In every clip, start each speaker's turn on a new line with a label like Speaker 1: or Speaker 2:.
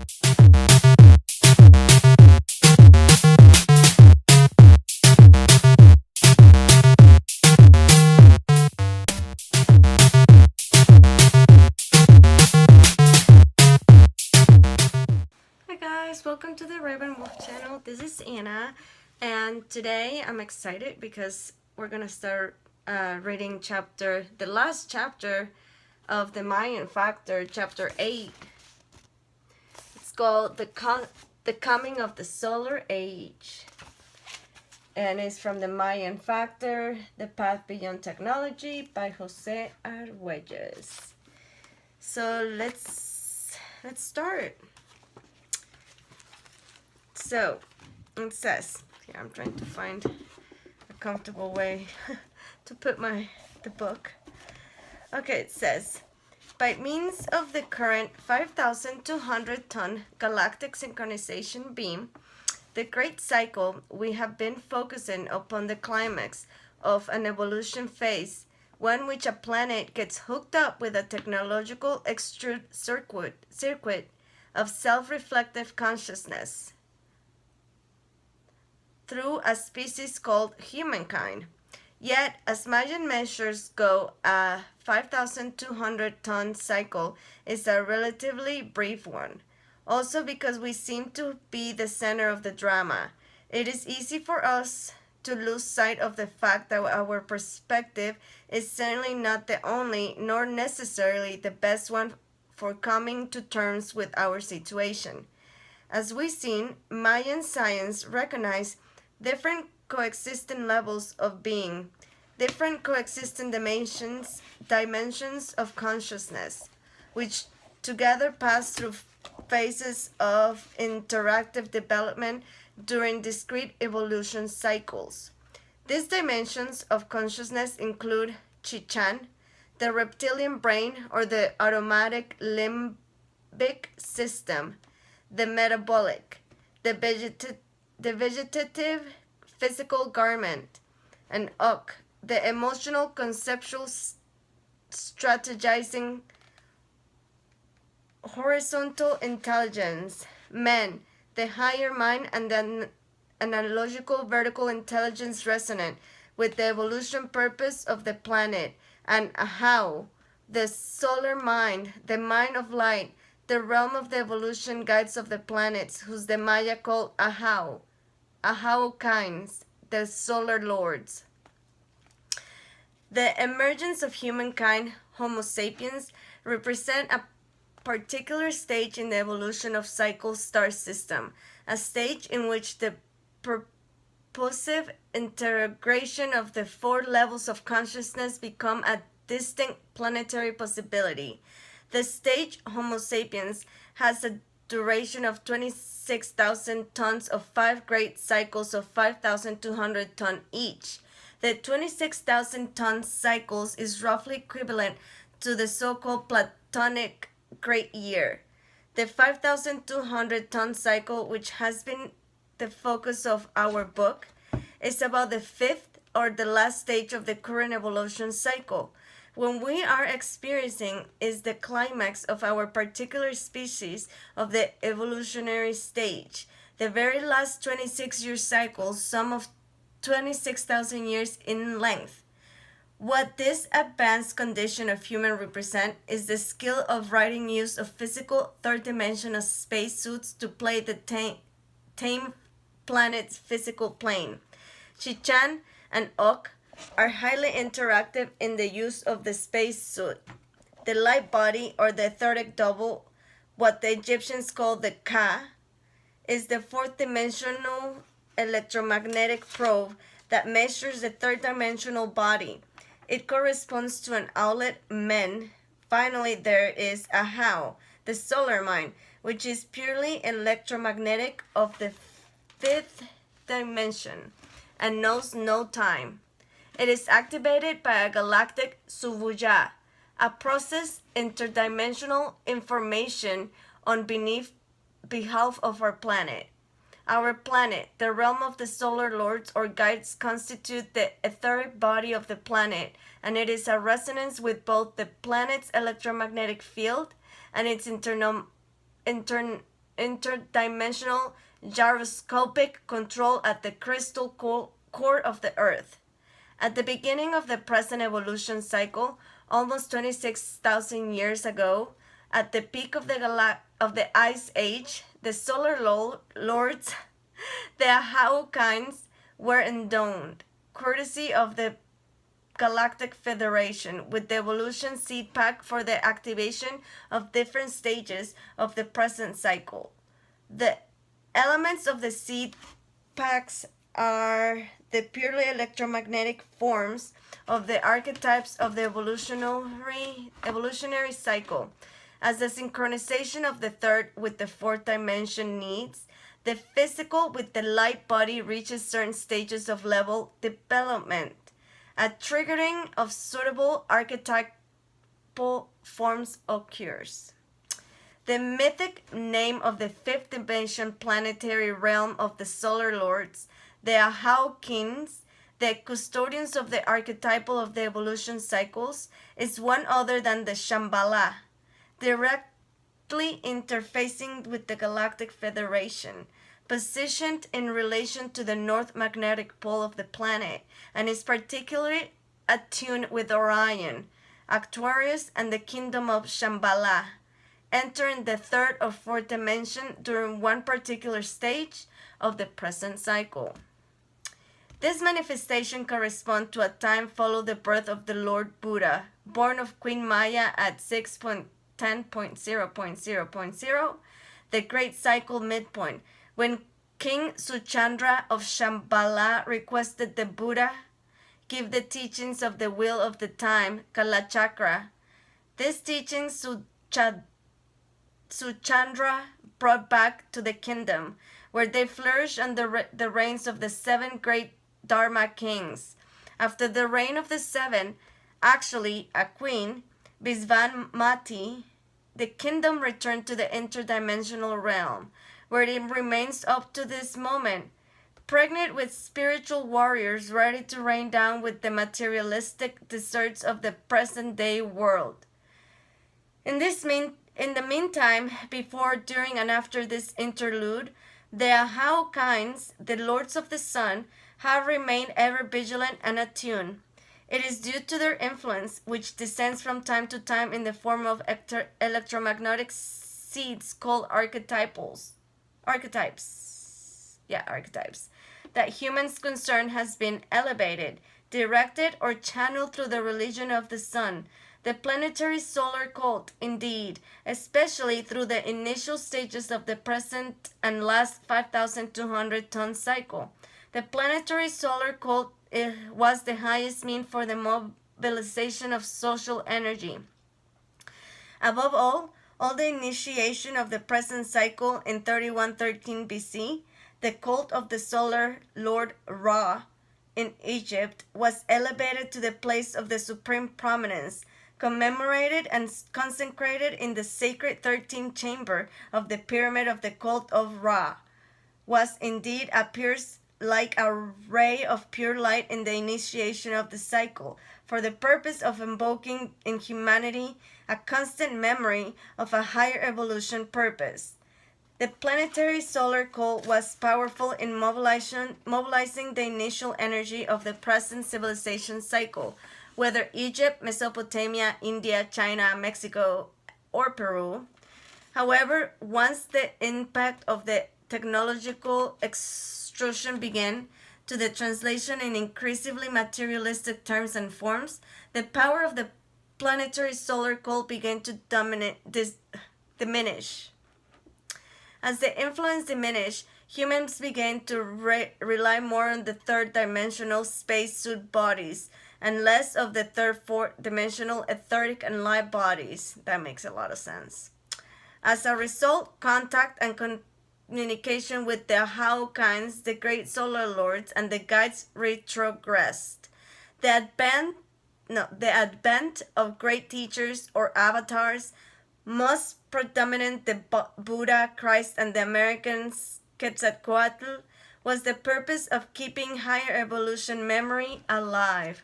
Speaker 1: Hi guys, welcome to the Raven Wolf channel. This is Anna, and today I'm excited because we're gonna start reading the last chapter of the Mayan Factor, chapter 8. It's called The Coming of the Solar Age, and it's from the Mayan Factor, The Path Beyond Technology by Jose Arguelles. So let's start. So, it says, here I'm trying to find a comfortable way to put the book. Okay, it says, by means of the current 5,200-ton galactic synchronization beam, the great cycle, we have been focusing upon the climax of an evolution phase, one which a planet gets hooked up with a technological extrude circuit of self-reflective consciousness through a species called humankind. Yet, as Mayan measures go, a 5,200-ton cycle is a relatively brief one. Also because we seem to be the center of the drama, it is easy for us to lose sight of the fact that our perspective is certainly not the only, nor necessarily the best one for coming to terms with our situation. As we've seen, Mayan science recognized different coexistent levels of being, different coexistent dimensions of consciousness, which together pass through phases of interactive development during discrete evolution cycles. These dimensions of consciousness include Chichan, the reptilian brain or the automatic limbic system, the metabolic, the vegetative physical garment, and Uk, the emotional conceptual strategizing horizontal intelligence, Men, the higher mind, and the analogical vertical intelligence resonant with the evolution purpose of the planet, and Ahau, the solar mind, the mind of light, the realm of the evolution guides of the planets, whose the Maya call Ahau kinds, the solar lords. The emergence of humankind, Homo sapiens, represent a particular stage in the evolution of cycle star system, a stage in which the purposive integration of the four levels of consciousness become a distinct planetary possibility. The stage Homo sapiens has a duration of 26,000 tons of 5 great cycles of 5,200 tons each. The 26,000-ton cycles is roughly equivalent to the so-called Platonic great year. The 5,200-ton cycle, which has been the focus of our book, is about the fifth or the last stage of the current evolution cycle. When we are experiencing is the climax of our particular species of the evolutionary stage, the very last 26-year cycle, some of 26,000 years in length. What this advanced condition of human represent is the skill of writing use of physical third-dimensional spacesuits to play the tame planet's physical plane. Chichan and Ok are highly interactive in the use of the spacesuit. The light body, or the etheric double, what the Egyptians call the Ka, is the fourth-dimensional electromagnetic probe that measures the third-dimensional body. It corresponds to an outlet, Men. Finally, there is Ahau, the solar mind, which is purely electromagnetic of the fifth dimension and knows no time. It is activated by a galactic suvuja, a process interdimensional information on behalf of our planet. Our planet, the realm of the solar lords or guides, constitute the etheric body of the planet, and it is a resonance with both the planet's electromagnetic field and its interdimensional gyroscopic control at the crystal core of the Earth. At the beginning of the present evolution cycle, almost 26,000 years ago, at the peak of the Ice Age, the solar lords, the Haukines, were endowed, courtesy of the Galactic Federation, with the evolution seed pack for the activation of different stages of the present cycle. The elements of the seed packs are the purely electromagnetic forms of the archetypes of the evolutionary cycle. As the synchronization of the third with the fourth dimension needs, the physical with the light body reaches certain stages of level development. A triggering of suitable archetypal forms occurs. The mythic name of the fifth dimension planetary realm of the solar lords, the Ahaukins, the custodians of the archetypal of the evolution cycles, is one other than the Shambhala, directly interfacing with the Galactic Federation, positioned in relation to the north magnetic pole of the planet, and is particularly attuned with Orion, Aquarius, and the kingdom of Shambhala, entering the third or fourth dimension during one particular stage of the present cycle. This manifestation corresponds to a time following the birth of the Lord Buddha, born of Queen Maya at 6.10.0.0.0, the great cycle midpoint, when King Suchandra of Shambhala requested the Buddha give the teachings of the wheel of the time, Kalachakra. These teachings Suchandra brought back to the kingdom, where they flourished under the reigns of the seven great Dharma kings. After the reign of the seven, actually a queen, Visvamati, the kingdom returned to the interdimensional realm, where it remains up to this moment, pregnant with spiritual warriors ready to rain down with the materialistic deserts of the present-day world. In the meantime, before, during, and after this interlude, the Ahaukines, the lords of the sun, have remained ever vigilant and attuned. It is due to their influence, which descends from time to time in the form of electromagnetic seeds called archetypes, that humans' concern has been elevated, directed, or channeled through the religion of the sun, the planetary solar cult, indeed, especially through the initial stages of the present and last 5,200-ton cycle. The planetary solar cult was the highest mean for the mobilization of social energy. Above all the initiation of the present cycle in 3113 BC, the cult of the solar lord Ra in Egypt was elevated to the place of the supreme prominence, commemorated and consecrated in the sacred 13th chamber of the pyramid of the cult of Ra, was indeed appears like a ray of pure light in the initiation of the cycle, for the purpose of invoking in humanity a constant memory of a higher evolution purpose. The planetary solar cult was powerful in mobilizing the initial energy of the present civilization cycle, whether Egypt, Mesopotamia, India, China, Mexico, or Peru. However, once the impact of the technological extrusion began to the translation in increasingly materialistic terms and forms, the power of the planetary solar cult began to diminish. As the influence diminished, humans began to rely more on the third-dimensional spacesuit bodies and less of the fourth-dimensional etheric and light bodies. That makes a lot of sense. As a result, contact and communication with the Haukines, the great solar lords, and the guides retrogressed. The advent of great teachers or avatars, most predominant the Buddha, Christ, and the Americans Quetzalcoatl, was the purpose of keeping higher evolution memory alive.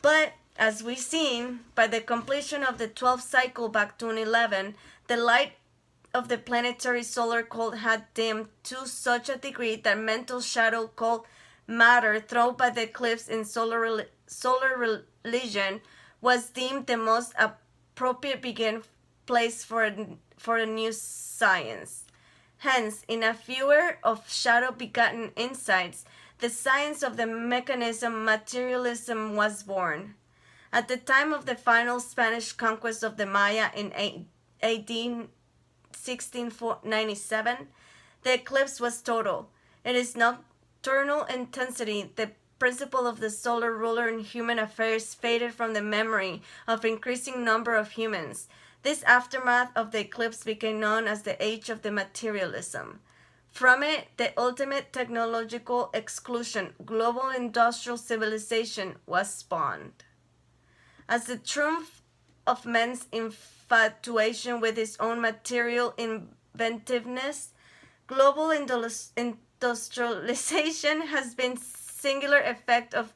Speaker 1: But, as we've seen, by the completion of the 12th cycle back to 11, the light of the planetary solar cold had dimmed to such a degree that mental shadow called matter thrown by the eclipse in solar religion was deemed the most appropriate beginning place for a new science. Hence, in a fewer of shadow begotten insights, the science of the mechanism materialism was born. At the time of the final Spanish conquest of the Maya in AD 1697, the eclipse was total. It is nocturnal intensity, the principle of the solar ruler in human affairs, faded from the memory of increasing number of humans. This aftermath of the eclipse became known as the age of the materialism. From it, the ultimate technological exclusion, global industrial civilization, was spawned. As the triumph of man's infatuation with his own material inventiveness, global industrialization has been singular effect of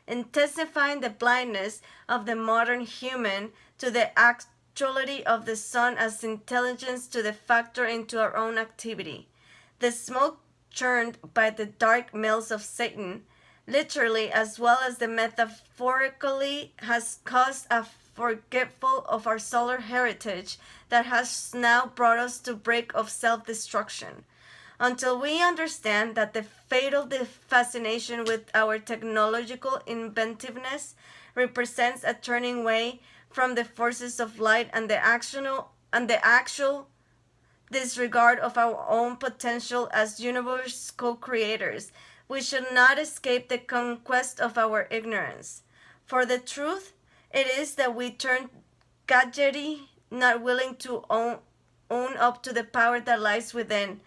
Speaker 1: intensifying the blindness of the modern human to the actuality of the sun as intelligence to the factor into our own activity. The smoke churned by the dark mills of Satan, literally as well as the metaphorically, has caused a forgetful of our solar heritage that has now brought us to brink of self-destruction. Until we understand that the fatal fascination with our technological inventiveness represents a turning away from the forces of light and the actual disregard of our own potential as universe co-creators, we should not escape the conquest of our ignorance. For the truth, it is that we turn gadgety, not willing to own up to the power that lies within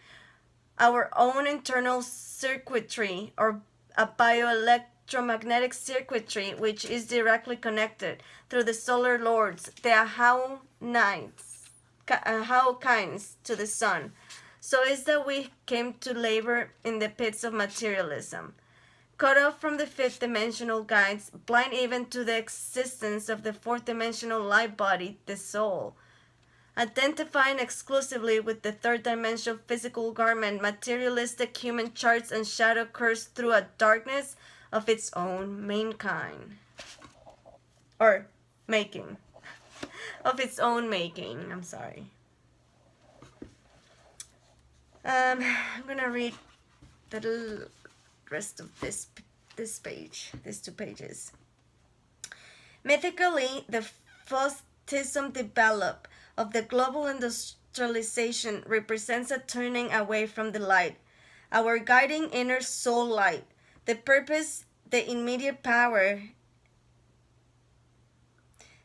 Speaker 1: our own internal circuitry, or a bioelectromagnetic circuitry, which is directly connected through the solar lords, the Ahau kinds, to the sun. So is that we came to labor in the pits of materialism, cut off from the fifth dimensional guides, blind even to the existence of the fourth dimensional light body, the soul. Identifying exclusively with the third dimensional physical garment, materialistic human charts and shadow curse through a darkness of its own mankind. Or making. Of its own making, I'm sorry. I'm gonna read the rest of this page, these 2 pages. Mythically, the falsism developed of the global industrialization represents a turning away from the light, our guiding inner soul light, the purpose, the immediate power,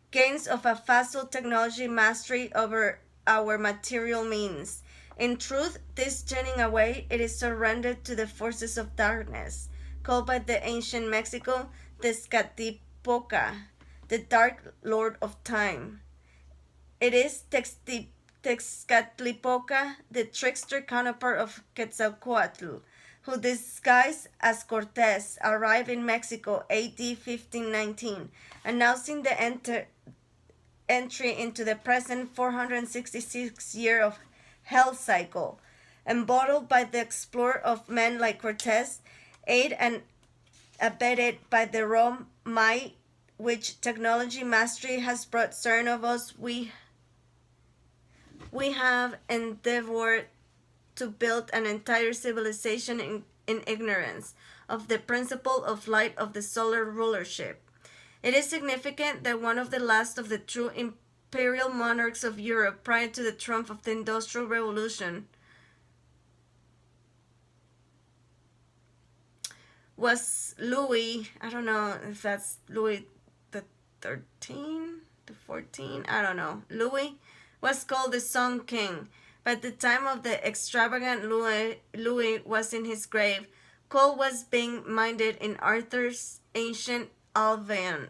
Speaker 1: gains of a facile technology mastery over our material means. In truth, this turning away, it is surrendered to the forces of darkness, called by the ancient Mexico Tezcatlipoca, the dark lord of time. It is Tezcatlipoca, the trickster counterpart of Quetzalcoatl, who disguised as Cortés arrived in Mexico AD 1519, announcing the entry into the present 466 year of hell cycle, embodied by the explorer of men like Cortés, aided and abetted by the raw might which technology mastery has brought certain of us. We have endeavored to build an entire civilization in ignorance of the principle of light of the solar rulership. It is significant that one of the last of the true imperial monarchs of Europe prior to the triumph of the Industrial Revolution was Louis, I don't know if that's Louis the 13th, the 14th, I don't know. Louis was called the Sun King. By the time of the extravagant Louis was in his grave, coal was being mined in Arthur's ancient Albion.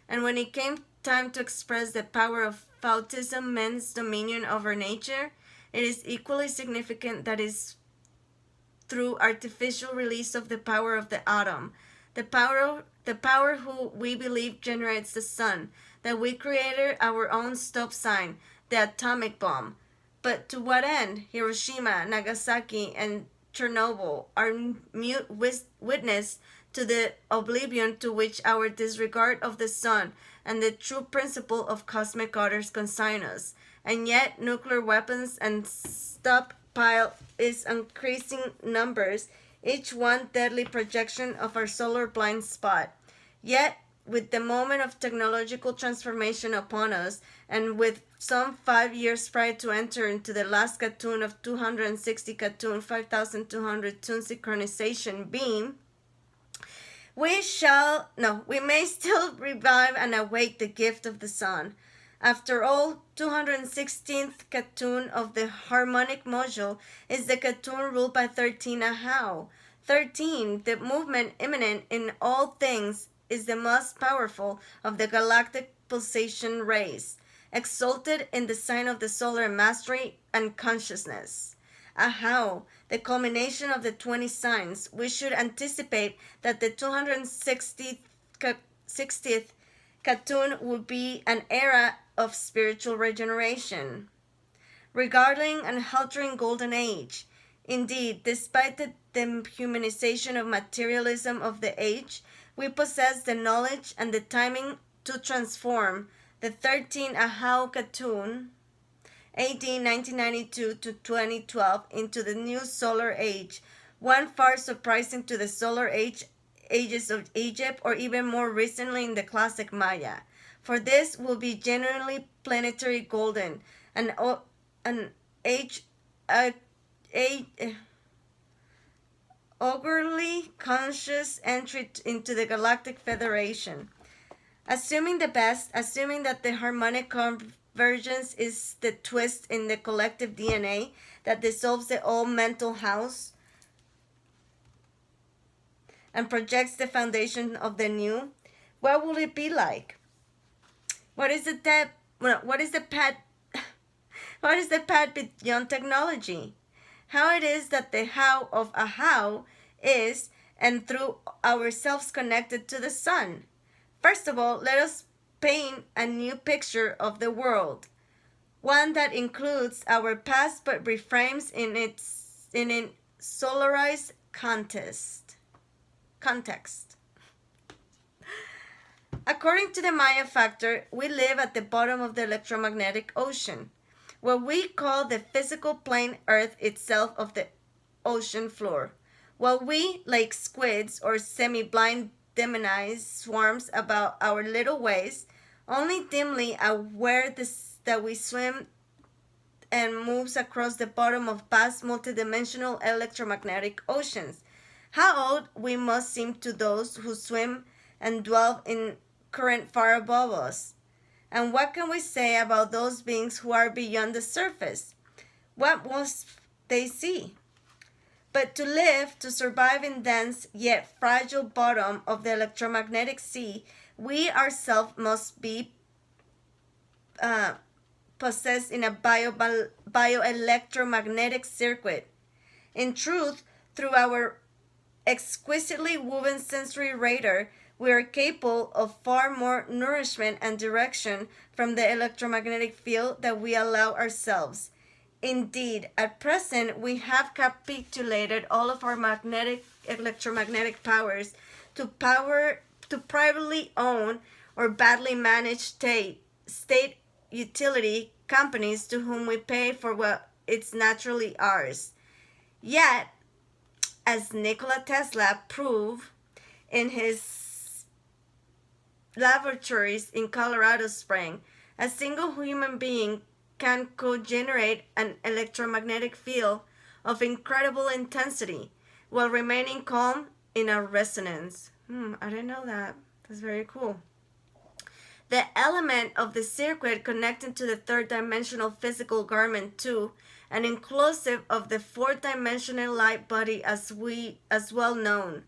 Speaker 1: And when it came time to express the power of Fautism, man's dominion over nature, it is equally significant that is through artificial release of the power of the atom, the power who we believe generates the sun, that we created our own stop sign, the atomic bomb. But to what end? Hiroshima, Nagasaki, and Chernobyl are mute witness to the oblivion to which our disregard of the sun and the true principle of cosmic orders consign us. And yet, nuclear weapons and stockpile is increasing numbers, each one deadly projection of our solar blind spot. Yet, with the moment of technological transformation upon us, and with some 5 years prior to enter into the last Catun of 260 Catun 5200 tune synchronization beam, we may still revive and await the gift of the sun. After all, 216th Catun of the harmonic module is the Catun ruled by 13 Ahau. 13, the movement immanent in all things, is the most powerful of the galactic pulsation rays, exalted in the sign of the solar mastery and consciousness. Ahau, the culmination of the 20 signs, we should anticipate that the 260th Catun would be an era of spiritual regeneration, regarding an altering golden age. Indeed, despite the dehumanization of materialism of the age, we possess the knowledge and the timing to transform the 13 Ahau Catun AD 1992 to 2012 into the new solar age, one far surprising to the solar ages of Egypt or even more recently in the classic Maya. For this will be genuinely planetary golden, an age augury conscious entry into the Galactic Federation. Assuming the best, assuming that the harmonic convergence is the twist in the collective DNA that dissolves the old mental house and projects the foundation of the new, what will it be like? What is the path beyond technology? How it is that the how of a how is and through ourselves connected to the sun. First of all, let us paint a new picture of the world, one that includes our past but reframes in a solarized context. According to the Maya factor, we live at the bottom of the electromagnetic ocean, what we call the physical plane Earth itself of the ocean floor, while we, like squids or semi-blind demonized swarms about our little ways, only dimly aware that we swim and moves across the bottom of vast multidimensional electromagnetic oceans. How old we must seem to those who swim and dwell in current far above us. And what can we say about those beings who are beyond the surface? What must they see? But to live, to survive in dense yet fragile bottom of the electromagnetic sea, we ourselves must be possessed in a bioelectromagnetic circuit. In truth, through our exquisitely woven sensory radar, we are capable of far more nourishment and direction from the electromagnetic field than we allow ourselves. Indeed, at present, we have capitulated all of our electromagnetic powers to privately owned or badly managed state utility companies to whom we pay for what is naturally ours. Yet, as Nikola Tesla proved in his laboratories in Colorado Springs, a single human being can co-generate an electromagnetic field of incredible intensity while remaining calm in a resonance. I didn't know that. That's very cool. The element of the circuit connecting to the third-dimensional physical garment too, and inclusive of the fourth-dimensional light body as well known.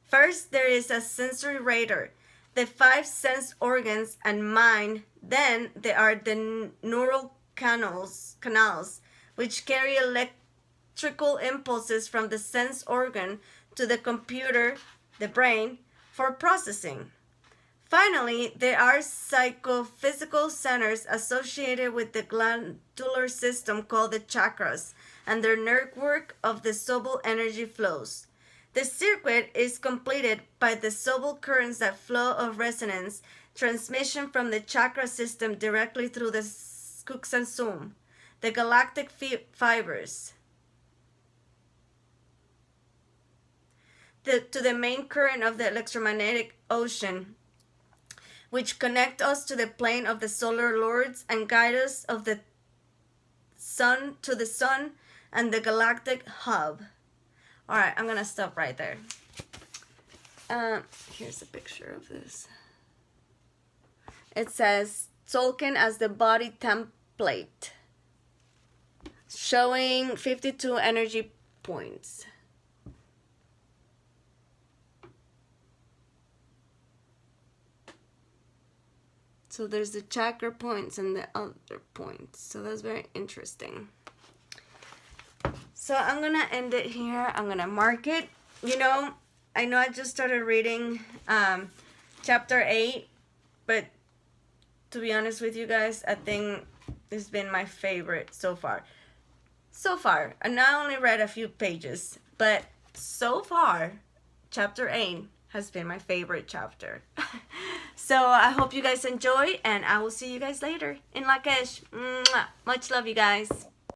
Speaker 1: First, there is a sensory radar, the 5 sense organs and mind. Then there are the neural canals which carry electrical impulses from the sense organ to the computer, the brain, for processing. Finally, there are psychophysical centers associated with the glandular system called the chakras and their network of the subtle energy flows. The circuit is completed by the subtle currents that flow of resonance transmission from the chakra system directly through the kuxansum, the galactic fibers, to the main current of the electromagnetic ocean, which connect us to the plane of the solar lords and guide us of the sun to the sun and the galactic hub. All right, I'm gonna stop right there. Here's a picture of this. It says Tolkien as the body template, showing 52 energy points. So there's the chakra points and the other points. So that's very interesting. So I'm going to end it here. I'm going to mark it. You know, I know I just started reading chapter 8. But to be honest with you guys, I think it's been my favorite so far. So far. And I only read a few pages. But so far, chapter 8 has been my favorite chapter. So I hope you guys enjoy, and I will see you guys later in Lakesh. Much love, you guys.